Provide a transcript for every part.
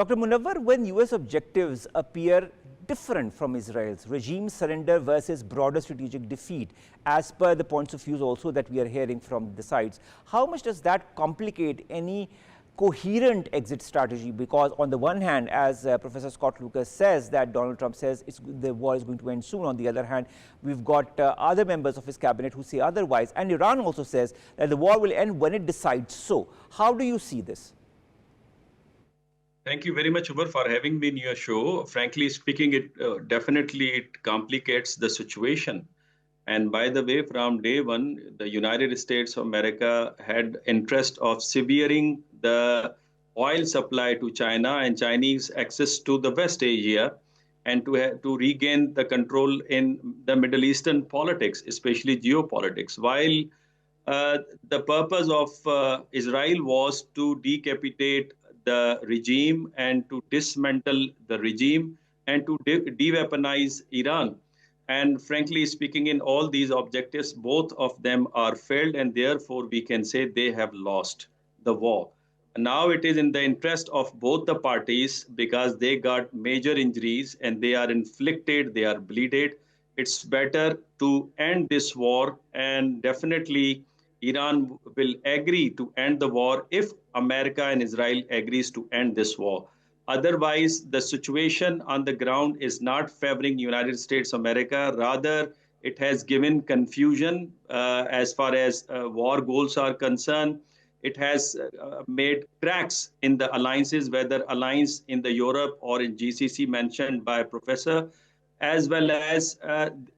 Dr. Munawar, when US objectives appear different from Israel's, regime surrender versus broader strategic defeat, as per the points of view also that we are hearing from the sides, how much does that complicate any coherent exit strategy? Because on the one hand, as Professor Scott Lucas says, that Donald Trump says the war is going to end soon. On the other hand, we've got other members of his cabinet who say otherwise. And Iran also says that the war will end when it decides so. How do you see this? Thank you very much, Umar, for having me in your show. Frankly speaking, it definitely complicates the situation. And by the way, from day one, the United States of America had interest of severing the oil supply to China and Chinese access to the West Asia, and to regain the control in the Middle Eastern politics, especially geopolitics. While the purpose of Israel was to decapitate the regime and to dismantle the regime and to de-weaponize Iran. And frankly speaking, in all these objectives, both of them are failed, and therefore we can say they have lost the war. Now it is in the interest of both the parties, because they got major injuries and they are inflicted, they are bleeded. It's better to end this war, and definitely Iran will agree to end the war if America and Israel agrees to end this war. Otherwise, the situation on the ground is not favoring United States of America. Rather, it has given confusion as far as war goals are concerned. It has made cracks in the alliances, whether alliance in the Europe or in GCC mentioned by Professor, as well as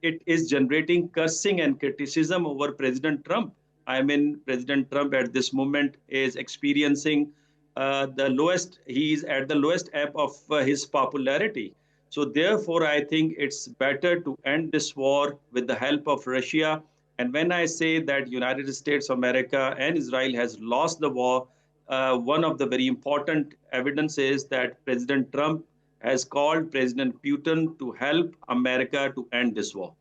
it is generating cursing and criticism over President Trump. I mean, President Trump at this moment is experiencing he is at the lowest ebb of his popularity. So therefore, I think it's better to end this war with the help of Russia. And when I say that United States of America and Israel has lost the war, one of the very important evidence is that President Trump has called President Putin to help America to end this war.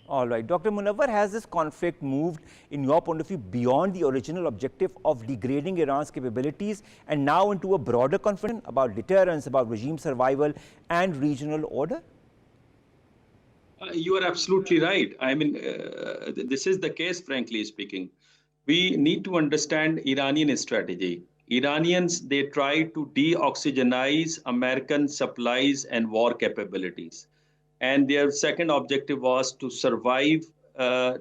All right. Dr. Munawar, has this conflict moved, in your point of view, beyond the original objective of degrading Iran's capabilities and now into a broader conflict about deterrence, about regime survival and regional order? You are absolutely right. I mean, this is the case, frankly speaking. We need to understand Iranian strategy. Iranians, they try to de-oxygenize American supplies and war capabilities. And their second objective was to survive, as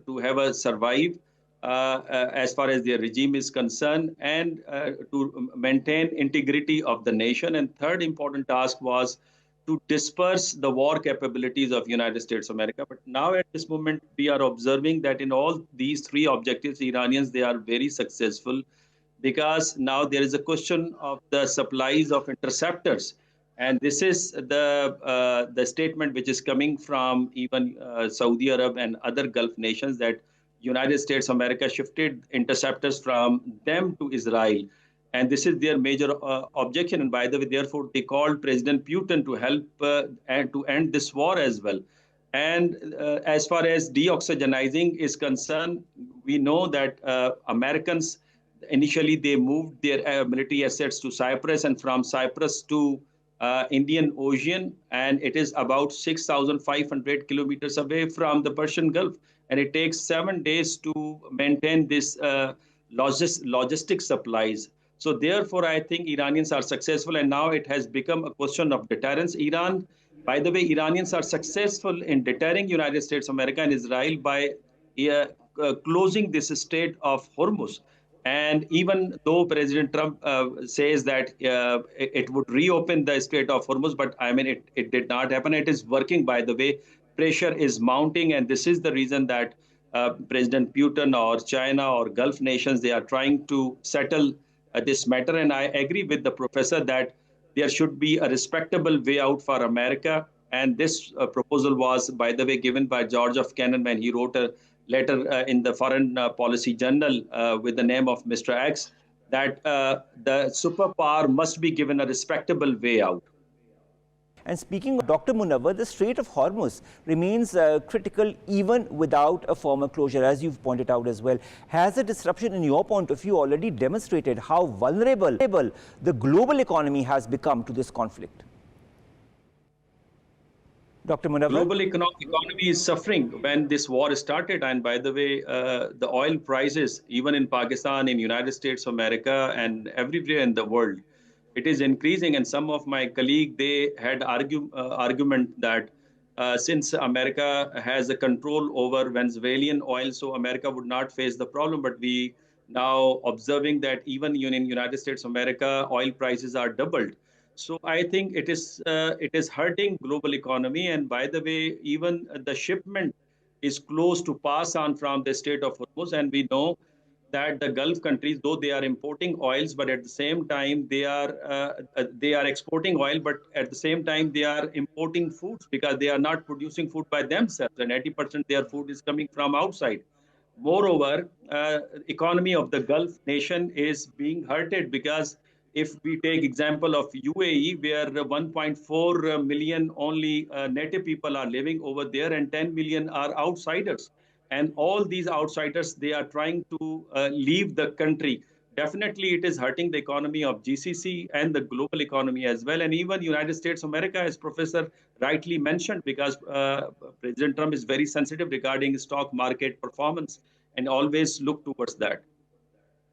far as their regime is concerned, and to maintain integrity of the nation. And third important task was to disperse the war capabilities of United States of America. But now at this moment, we are observing that in all these three objectives, Iranians, they are very successful, because now there is a question of the supplies of interceptors. And this is the statement which is coming from even Saudi Arab and other Gulf nations, that United States of America shifted interceptors from them to Israel. And this is their major objection. And by the way, therefore, they called President Putin to help and to end this war as well. And as far as deoxygenizing is concerned, we know that Americans, initially, they moved their military assets to Cyprus, and from Cyprus to Indian Ocean, and it is about 6,500 kilometers away from the Persian Gulf. And it takes 7 days to maintain this logistic supplies. So therefore, I think Iranians are successful, and now it has become a question of deterrence. Iran, by the way, Iranians are successful in deterring United States of America and Israel by closing this Strait of Hormuz. And even though President Trump says that it would reopen the Strait of Hormuz, but I mean, it did not happen. It is working, by the way. Pressure is mounting, and this is the reason that President Putin or China or Gulf nations, they are trying to settle this matter. And I agree with the professor that there should be a respectable way out for America. And this proposal was, by the way, given by George F. Kennan when he wrote a letter in the Foreign Policy Journal with the name of Mr. X, that the superpower must be given a respectable way out. And speaking of Dr. Munawar, the Strait of Hormuz remains critical even without a formal closure, as you've pointed out as well. Has the disruption, in your point of view, already demonstrated how vulnerable the global economy has become to this conflict? Dr. Munawar? Global economy is suffering when this war started. And by the way, the oil prices, even in Pakistan, in United States of America, and everywhere in the world, it is increasing. And some of my colleagues, they had argument that since America has a control over Venezuelan oil, so America would not face the problem. But we now observing that even in United States of America, oil prices are doubled. So I think it is hurting global economy. And by the way, even the shipment is close to pass on from the Strait of Hormuz, and we know that the Gulf countries, though they are importing oils, but at the same time they are exporting oil, but at the same time they are importing foods because they are not producing food by themselves, and 80% their food is coming from outside. Moreover, economy of the Gulf nation is being hurted because if we take example of UAE, where 1.4 million only native people are living over there, and 10 million are outsiders, and all these outsiders they are trying to leave the country. Definitely, it is hurting the economy of GCC and the global economy as well, and even United States of America, as Professor rightly mentioned, because President Trump is very sensitive regarding stock market performance and always look towards that.